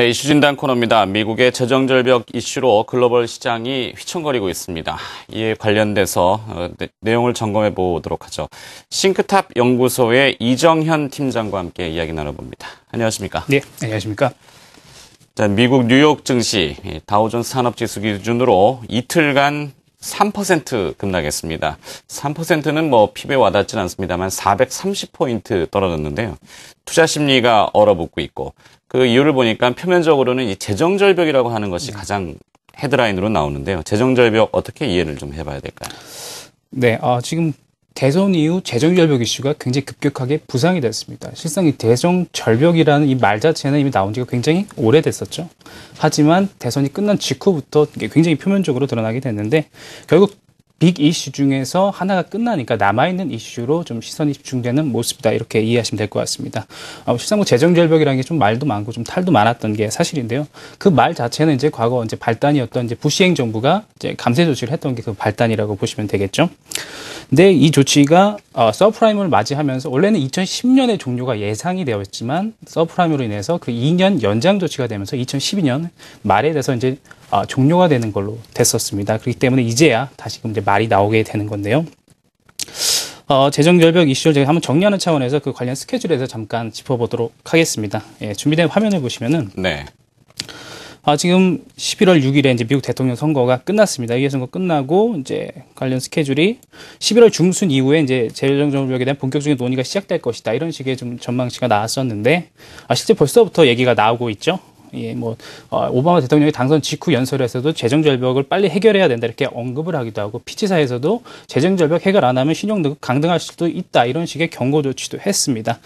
네, 이슈 진단 코너입니다. 미국의 재정절벽 이슈로 글로벌 시장이 휘청거리고 있습니다. 이에 관련돼서 내용을 점검해 보도록 하죠. 싱크탑 연구소의 이정현 팀장과 함께 이야기 나눠봅니다. 안녕하십니까? 네, 안녕하십니까? 자, 미국 뉴욕 증시 다우존스 산업지수 기준으로 이틀간 3% 급락했습니다. 3%는 피부에 와닿지는 않습니다만 430포인트 떨어졌는데요. 투자 심리가 얼어붙고 있고 그 이유를 보니까 표면적으로는 이 재정절벽이라고 하는 것이 가장 헤드라인으로 나오는데요. 재정절벽 어떻게 이해를 좀 해봐야 될까요? 네, 지금 대선 이후 재정절벽 이슈가 굉장히 급격하게 부상이 됐습니다. 실상 이 재정절벽이라는 이 말 자체는 이미 나온 지가 굉장히 오래됐었죠. 하지만 대선이 끝난 직후부터 이게 굉장히 표면적으로 드러나게 됐는데 결국 빅 이슈 중에서 하나가 끝나니까 남아있는 이슈로 좀 시선이 집중되는 모습이다. 이렇게 이해하시면 될 것 같습니다. 실상 재정절벽이라는 게 좀 말도 많고 좀 탈도 많았던 게 사실인데요. 그 말 자체는 이제 과거 이제 발단이었던 이제 부시 행정부가 이제 감세 조치를 했던 게 그 발단이라고 보시면 되겠죠. 근데 이 조치가 서프라임을 맞이하면서 원래는 2010년에 종료가 예상이 되었지만 서프라임으로 인해서 그 2년 연장 조치가 되면서 2012년 말에 돼서 이제 종료가 되는 걸로 됐었습니다. 그렇기 때문에 이제야 다시금 이제 말이 나오게 되는 건데요. 재정절벽 이슈를 제가 한번 정리하는 차원에서 그 관련 스케줄에서 잠깐 짚어보도록 하겠습니다. 예, 준비된 화면을 보시면은. 네. 지금 11월 6일에 이제 미국 대통령 선거가 끝났습니다. 이 선거 끝나고 이제 관련 스케줄이 11월 중순 이후에 이제 재정절벽에 대한 본격적인 논의가 시작될 것이다. 이런 식의 좀 전망치가 나왔었는데, 실제 벌써부터 얘기가 나오고 있죠. 예, 오바마 대통령이 당선 직후 연설에서도 재정절벽을 빨리 해결해야 된다 이렇게 언급을 하기도 하고 피치사에서도 재정절벽 해결 안 하면 신용등급 강등할 수도 있다 이런 식의 경고 조치도 했습니다.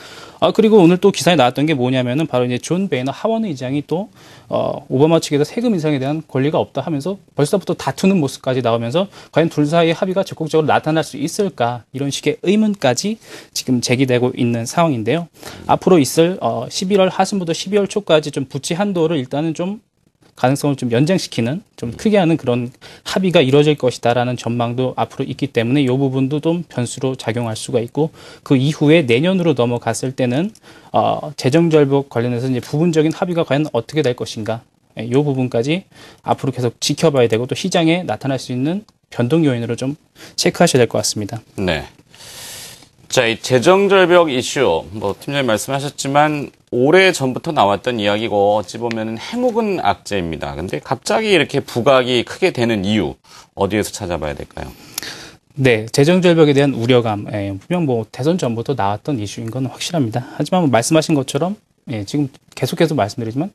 그리고 오늘 또 기사에 나왔던 게 뭐냐면은 바로 이제 존 베이너 하원 의장이 또 오바마 측에서 세금 인상에 대한 권리가 없다 하면서 벌써부터 다투는 모습까지 나오면서 과연 둘 사이의 합의가 적극적으로 나타날 수 있을까 이런 식의 의문까지 지금 제기되고 있는 상황인데요. 앞으로 있을 11월 하순부터 12월 초까지 좀 부채 한도를 일단은 좀 가능성을 좀 연장시키는 좀 크게 하는 그런 합의가 이루어질 것이다라는 전망도 앞으로 있기 때문에 이 부분도 좀 변수로 작용할 수가 있고 그 이후에 내년으로 넘어갔을 때는 재정절벽 관련해서 이제 부분적인 합의가 과연 어떻게 될 것인가 이 부분까지 앞으로 계속 지켜봐야 되고 또 시장에 나타날 수 있는 변동 요인으로 좀 체크하셔야 될 것 같습니다. 네. 자, 이 재정절벽 이슈, 팀장님 말씀하셨지만 오래 전부터 나왔던 이야기고 어찌 보면 해묵은 악재입니다. 근데 갑자기 이렇게 부각이 크게 되는 이유 어디에서 찾아봐야 될까요? 네, 재정절벽에 대한 우려감, 분명 대선 전부터 나왔던 이슈인 건 확실합니다. 하지만 말씀하신 것처럼 지금 계속해서 말씀드리지만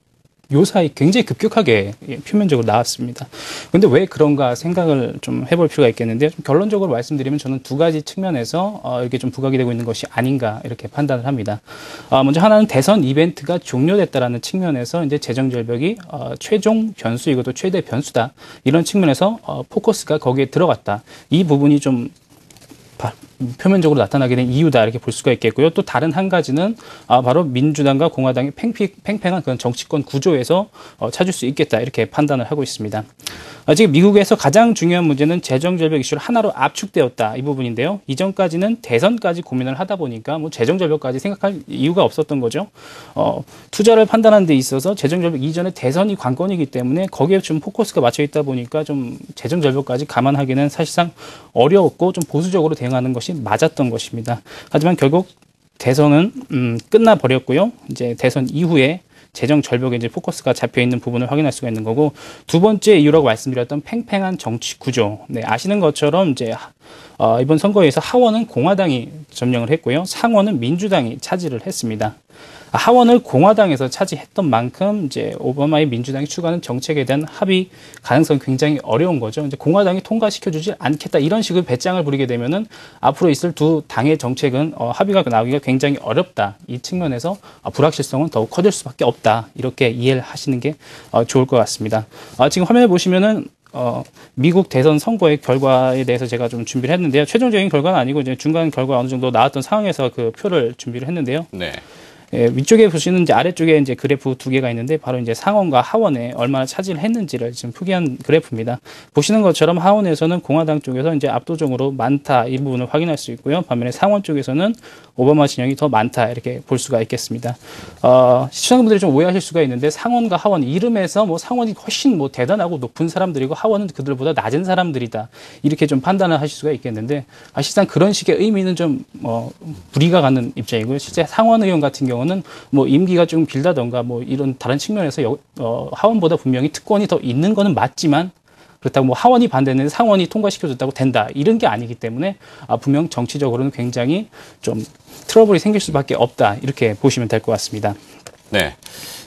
요사이 굉장히 급격하게 표면적으로 나왔습니다. 그런데 왜 그런가 생각을 좀 해볼 필요가 있겠는데요. 좀 결론적으로 말씀드리면 저는 두 가지 측면에서 이렇게 좀 부각이 되고 있는 것이 아닌가 이렇게 판단을 합니다. 먼저 하나는 대선 이벤트가 종료됐다라는 측면에서 이제 재정절벽이 최종 변수이고 또 최대 변수다 이런 측면에서 포커스가 거기에 들어갔다. 이 부분이 좀 표면적으로 나타나게 된 이유다 이렇게 볼 수가 있겠고요. 또 다른 한 가지는 바로 민주당과 공화당의 팽팽한 그런 정치권 구조에서 찾을 수 있겠다 이렇게 판단을 하고 있습니다. 지금 미국에서 가장 중요한 문제는 재정절벽 이슈를 하나로 압축되었다 이 부분인데요. 이전까지는 대선까지 고민을 하다 보니까 재정절벽까지 생각할 이유가 없었던 거죠. 투자를 판단하는 데 있어서 재정절벽 이전에 대선이 관건이기 때문에 거기에 좀 포커스가 맞춰 있다 보니까 좀 재정절벽까지 감안하기는 사실상 어려웠고 좀 보수적으로 대응하는 것이 맞았던 것입니다. 하지만 결국 대선은 끝나버렸고요. 이제 대선 이후에 재정 절벽에 이제 포커스가 잡혀 있는 부분을 확인할 수가 있는 거고 두 번째 이유라고 말씀드렸던 팽팽한 정치 구조. 네, 아시는 것처럼 이제 이번 선거에서 하원은 공화당이 점령을 했고요. 상원은 민주당이 차지를 했습니다. 하원을 공화당에서 차지했던 만큼 이제 오바마의 민주당이 추구하는 정책에 대한 합의 가능성이 굉장히 어려운 거죠. 이제 공화당이 통과시켜주지 않겠다 이런 식으로 배짱을 부리게 되면은 앞으로 있을 두 당의 정책은 합의가 나오기가 굉장히 어렵다. 이 측면에서 불확실성은 더욱 커질 수밖에 없다. 이렇게 이해를 하시는 게 좋을 것 같습니다. 지금 화면에 보시면은 미국 대선 선거의 결과에 대해서 제가 좀 준비를 했는데요. 최종적인 결과는 아니고 이제 중간 결과 어느 정도 나왔던 상황에서 그 표를 준비를 했는데요. 네. 위쪽에 보시는 이제 아래쪽에 이제 그래프 두 개가 있는데 바로 이제 상원과 하원에 얼마나 차지를 했는지를 지금 표기한 그래프입니다. 보시는 것처럼 하원에서는 공화당 쪽에서 이제 압도적으로 많다 이 부분을 확인할 수 있고요. 반면에 상원 쪽에서는 오바마 진영이 더 많다 이렇게 볼 수가 있겠습니다. 시청자분들이 좀 오해하실 수가 있는데 상원과 하원 이름에서 뭐 상원이 훨씬 뭐 대단하고 높은 사람들이고 하원은 그들보다 낮은 사람들이다 이렇게 좀 판단을 하실 수가 있겠는데 사실상 그런 식의 의미는 좀 무리가 가는 입장이고요. 실제 상원 의원 같은 경우는 뭐 임기가 좀 길다던가 뭐 이런 다른 측면에서 하원보다 분명히 특권이 더 있는 거는 맞지만 그렇다고 뭐 하원이 반대했는데 상원이 통과시켜줬다고 된다 이런 게 아니기 때문에 분명 정치적으로는 굉장히 좀 트러블이 생길 수밖에 없다 이렇게 보시면 될 것 같습니다. 네.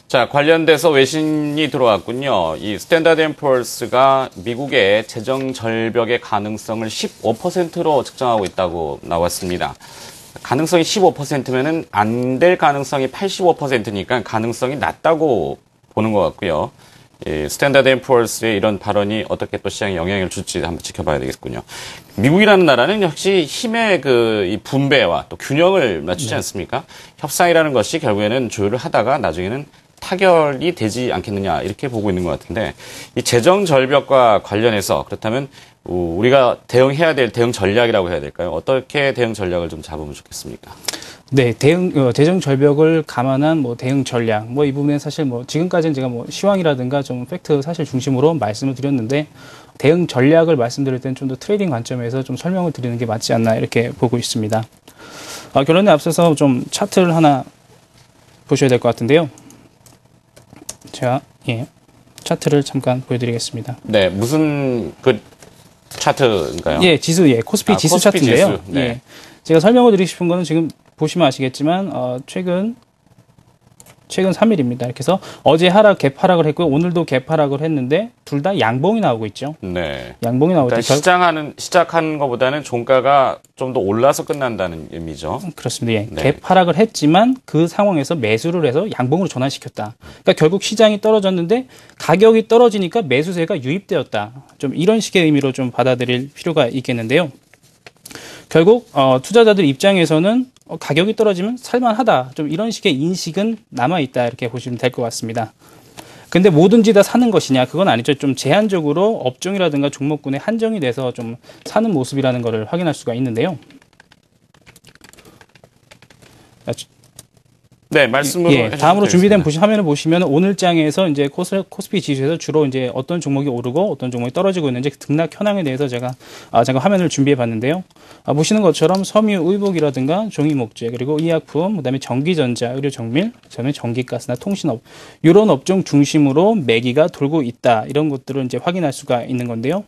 자, 관련돼서 외신이 들어왔군요. 이 스탠다드 앤 푸어스가 미국의 재정 절벽의 가능성을 15%로 측정하고 있다고 나왔습니다. 가능성이 15%면은 안 될 가능성이 85%니까 가능성이 낮다고 보는 것 같고요. 이 스탠다드 앤 푸어스의 이런 발언이 어떻게 또 시장에 영향을 줄지 한번 지켜봐야 되겠군요. 미국이라는 나라는 역시 힘의 이 분배와 또 균형을 맞추지 않습니까? 협상이라는 것이 결국에는 조율을 하다가 나중에는 타결이 되지 않겠느냐 이렇게 보고 있는 것 같은데 이 재정 절벽과 관련해서 그렇다면 우리가 대응해야 될 대응 전략이라고 해야 될까요? 어떻게 대응 전략을 좀 잡으면 좋겠습니까? 네, 재정 절벽을 감안한 뭐 대응 전략, 뭐 이 부분에 사실 뭐 지금까지는 제가 뭐 시황이라든가 좀 팩트 사실 중심으로 말씀을 드렸는데 대응 전략을 말씀드릴 때는 좀 더 트레이딩 관점에서 좀 설명을 드리는 게 맞지 않나 이렇게 보고 있습니다. 결론에 앞서서 좀 차트를 하나 보셔야 될 것 같은데요. 제가 차트를 잠깐 보여드리겠습니다. 네, 무슨 차트인가요? 예, 지수, 코스피 지수 코스피 차트인데요. 지수, 네. 예, 제가 설명을 드리고 싶은 거는 지금 보시면 아시겠지만 최근 3일입니다. 이렇게 해서 어제 갭 하락을 했고요. 오늘도 갭 하락을 했는데 둘 다 양봉이 나오고 있죠. 네. 양봉이 나올 때 시작하는 것보다는 종가가 좀 더 올라서 끝난다는 의미죠. 그렇습니다. 예. 네. 갭 하락을 했지만 그 상황에서 매수를 해서 양봉으로 전환시켰다. 그러니까 결국 시장이 떨어졌는데 가격이 떨어지니까 매수세가 유입되었다. 좀 이런 식의 의미로 좀 받아들일 필요가 있겠는데요. 결국 투자자들 입장에서는 가격이 떨어지면 살만하다. 좀 이런 식의 인식은 남아있다. 이렇게 보시면 될 것 같습니다. 근데 뭐든지 다 사는 것이냐? 그건 아니죠. 좀 제한적으로 업종이라든가 종목군에 한정이 돼서 좀 사는 모습이라는 것을 확인할 수가 있는데요. 네, 말씀으로. 예, 다음으로 준비된 화면을 보시면 오늘 장에서 이제 코스피 지수에서 주로 이제 어떤 종목이 오르고 어떤 종목이 떨어지고 있는지 등락 현황에 대해서 제가 잠깐 화면을 준비해 봤는데요. 보시는 것처럼 섬유 의복이라든가 종이목재 그리고 의약품, 그다음에 전기전자, 의료정밀, 그다음에 전기가스나 통신업 이런 업종 중심으로 매기가 돌고 있다. 이런 것들을 이제 확인할 수가 있는 건데요.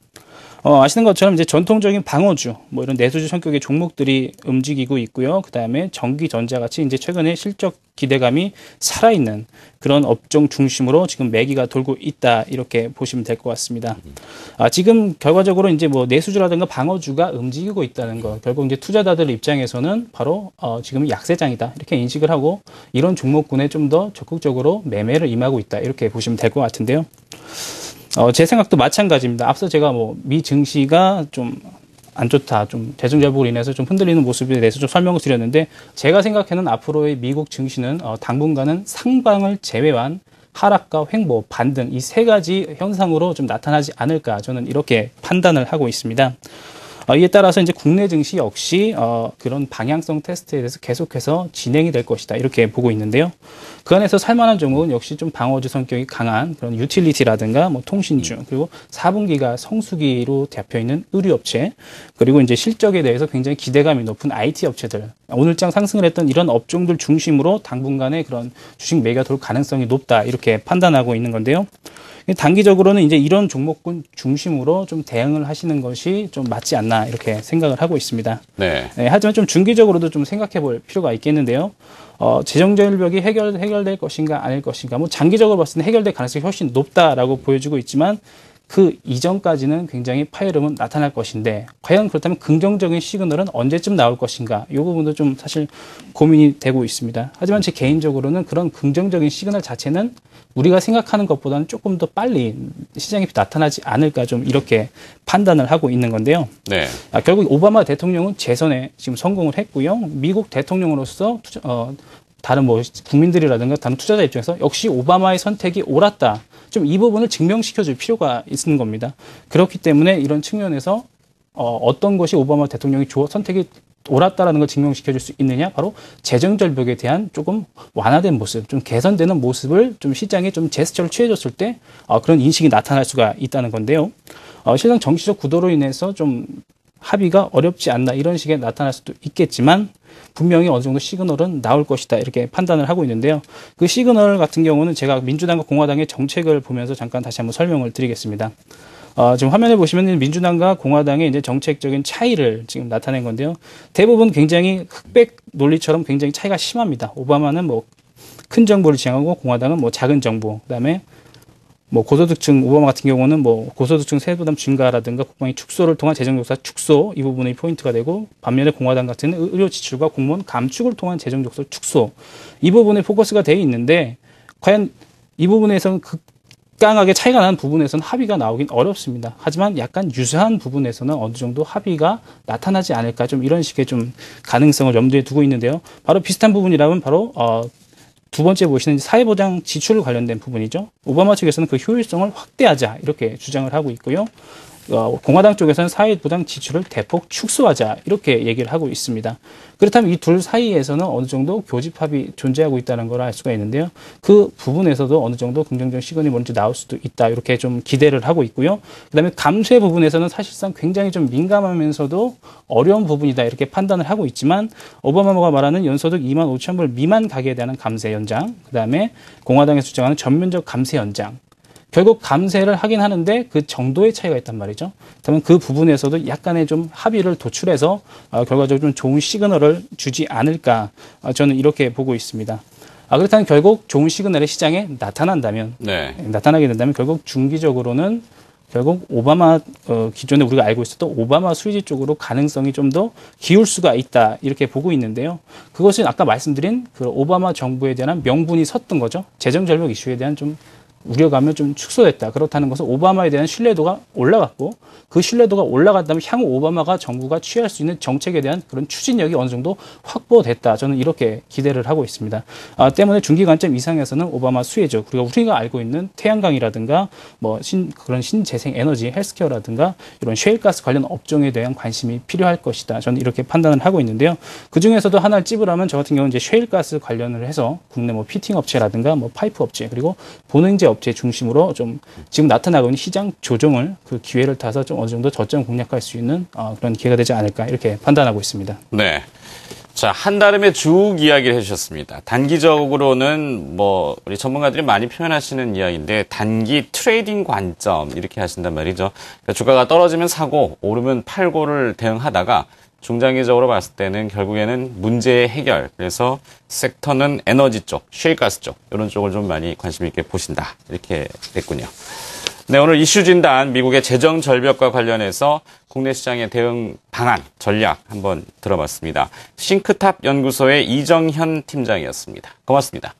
아시는 것처럼 이제 전통적인 방어주, 뭐 이런 내수주 성격의 종목들이 움직이고 있고요. 그 다음에 전기, 전자 같이 이제 최근에 실적 기대감이 살아있는 그런 업종 중심으로 지금 매기가 돌고 있다. 이렇게 보시면 될 것 같습니다. 지금 결과적으로 이제 뭐 내수주라든가 방어주가 움직이고 있다는 거, 결국 이제 투자자들 입장에서는 바로 지금 약세장이다. 이렇게 인식을 하고 이런 종목군에 좀 더 적극적으로 매매를 임하고 있다. 이렇게 보시면 될 것 같은데요. 제 생각도 마찬가지입니다. 앞서 제가 뭐 미 증시가 좀 안 좋다, 좀 재정 절벽으로 인해서 좀 흔들리는 모습에 대해서 좀 설명을 드렸는데 제가 생각하는 앞으로의 미국 증시는 당분간은 상방을 제외한 하락과 횡보, 반등 이 세 가지 현상으로 좀 나타나지 않을까 저는 이렇게 판단을 하고 있습니다. 이에 따라서 이제 국내 증시 역시 그런 방향성 테스트에 대해서 계속해서 진행이 될 것이다 이렇게 보고 있는데요. 그 안에서 살만한 종목은 역시 좀 방어주 성격이 강한 그런 유틸리티라든가 뭐 통신주 그리고 4분기가 성수기로 잡혀 있는 의류업체 그리고 이제 실적에 대해서 굉장히 기대감이 높은 IT 업체들 오늘장 상승을 했던 이런 업종들 중심으로 당분간에 그런 주식 매기가 돌 가능성이 높다 이렇게 판단하고 있는 건데요. 단기적으로는 이제 이런 종목군 중심으로 좀 대응을 하시는 것이 좀 맞지 않나 이렇게 생각을 하고 있습니다. 네. 하지만 좀 중기적으로도 좀 생각해 볼 필요가 있겠는데요. 재정 절벽이 해결될 것인가 아닐 것인가. 뭐 장기적으로 봤을 때 해결될 가능성이 훨씬 높다라고 보여지고 있지만 그 이전까지는 굉장히 파열음은 나타날 것인데 과연 그렇다면 긍정적인 시그널은 언제쯤 나올 것인가 이 부분도 좀 사실 고민이 되고 있습니다. 하지만 제 개인적으로는 그런 긍정적인 시그널 자체는 우리가 생각하는 것보다는 조금 더 빨리 시장에 나타나지 않을까 좀 이렇게 판단을 하고 있는 건데요. 네. 결국 오바마 대통령은 재선에 지금 성공을 했고요. 미국 대통령으로서 다른 뭐 국민들이라든가 다른 투자자 입장에서 역시 오바마의 선택이 옳았다. 좀 이 부분을 증명시켜줄 필요가 있는 겁니다. 그렇기 때문에 이런 측면에서 어떤 것이 오바마 대통령이 선택이 옳았다라는 걸 증명시켜줄 수 있느냐? 바로 재정 절벽에 대한 조금 완화된 모습, 좀 개선되는 모습을 좀 시장에 좀 제스처를 취해줬을 때 그런 인식이 나타날 수가 있다는 건데요. 실상 정치적 구도로 인해서 좀 합의가 어렵지 않나 이런 식의 나타날 수도 있겠지만 분명히 어느 정도 시그널은 나올 것이다 이렇게 판단을 하고 있는데요. 그 시그널 같은 경우는 제가 민주당과 공화당의 정책을 보면서 잠깐 다시 한번 설명을 드리겠습니다. 지금 화면에 보시면 민주당과 공화당의 이제 정책적인 차이를 지금 나타낸 건데요. 대부분 굉장히 흑백 논리처럼 굉장히 차이가 심합니다. 오바마는 뭐 큰 정부를 지향하고 공화당은 뭐 작은 정부, 그다음에 뭐 고소득층 오바마 같은 경우는 뭐 고소득층 세부담 증가라든가 국방의 축소를 통한 재정 적자 축소 이 부분이 포인트가 되고 반면에 공화당 같은 의료 지출과 공무원 감축을 통한 재정 적자 축소 이 부분에 포커스가 되어 있는데 과연 이 부분에서는 극강하게 차이가 나는 부분에서는 합의가 나오긴 어렵습니다. 하지만 약간 유사한 부분에서는 어느 정도 합의가 나타나지 않을까 좀 이런 식의 좀 가능성을 염두에 두고 있는데요. 바로 비슷한 부분이라면 바로 두 번째 보시는 사회보장 지출 관련된 부분이죠. 오바마 측에서는 그 효율성을 확대하자 이렇게 주장을 하고 있고요. 공화당 쪽에서는 사회보장 지출을 대폭 축소하자 이렇게 얘기를 하고 있습니다. 그렇다면 이 둘 사이에서는 어느 정도 교집합이 존재하고 있다는 걸 알 수가 있는데요. 그 부분에서도 어느 정도 긍정적 시그널이 먼저 나올 수도 있다 이렇게 좀 기대를 하고 있고요. 그다음에 감세 부분에서는 사실상 굉장히 좀 민감하면서도 어려운 부분이다 이렇게 판단을 하고 있지만 오바마가 말하는 연소득 2만 5천 불 미만 가계에 대한 감세 연장, 그다음에 공화당에서 주장하는 전면적 감세 연장. 결국 감세를 하긴 하는데 그 정도의 차이가 있단 말이죠. 그러면 그 부분에서도 약간의 좀 합의를 도출해서 결과적으로 좀 좋은 시그널을 주지 않을까 저는 이렇게 보고 있습니다. 그렇다면 결국 좋은 시그널이 시장에 나타난다면 나타나게 된다면 결국 중기적으로는 결국 오바마 기존에 우리가 알고 있었던 오바마 수혜지 쪽으로 가능성이 좀 더 기울 수가 있다 이렇게 보고 있는데요. 그것은 아까 말씀드린 그 오바마 정부에 대한 명분이 섰던 거죠. 재정 절벽 이슈에 대한 좀 우려감은 좀 축소됐다. 그렇다는 것은 오바마에 대한 신뢰도가 올라갔고 그 신뢰도가 올라간다면 향후 오바마가 정부가 취할 수 있는 정책에 대한 그런 추진력이 어느 정도 확보됐다. 저는 이렇게 기대를 하고 있습니다. 때문에 중기 관점 이상에서는 오바마 수혜죠. 그리고 우리가 알고 있는 태양광이라든가 뭐 그런 신재생 에너지, 헬스케어라든가 이런 셰일가스 관련 업종에 대한 관심이 필요할 것이다. 저는 이렇게 판단을 하고 있는데요. 그 중에서도 하나를 찝으라면 저 같은 경우는 이제 셰일가스 관련을 해서 국내 뭐 피팅 업체라든가 뭐 파이프 업체 그리고 보냉제 업체 중심으로 좀 지금 나타나고 있는 시장 조정을 그 기회를 타서 좀 어느 정도 저점 공략할 수 있는 그런 기회가 되지 않을까 이렇게 판단하고 있습니다. 네. 자, 한달음에 쭉 이야기를 해주셨습니다. 단기적으로는 뭐 우리 전문가들이 많이 표현하시는 이야기인데 단기 트레이딩 관점 이렇게 하신단 말이죠. 그러니까 주가가 떨어지면 사고 오르면 팔고를 대응하다가 중장기적으로 봤을 때는 결국에는 문제의 해결, 그래서 섹터는 에너지 쪽, 셰일가스 쪽 이런 쪽을 좀 많이 관심 있게 보신다 이렇게 됐군요. 네, 오늘 이슈 진단 미국의 재정 절벽과 관련해서 국내 시장의 대응 방안, 전략 한번 들어봤습니다. 싱크탑 연구소의 이정현 팀장이었습니다. 고맙습니다.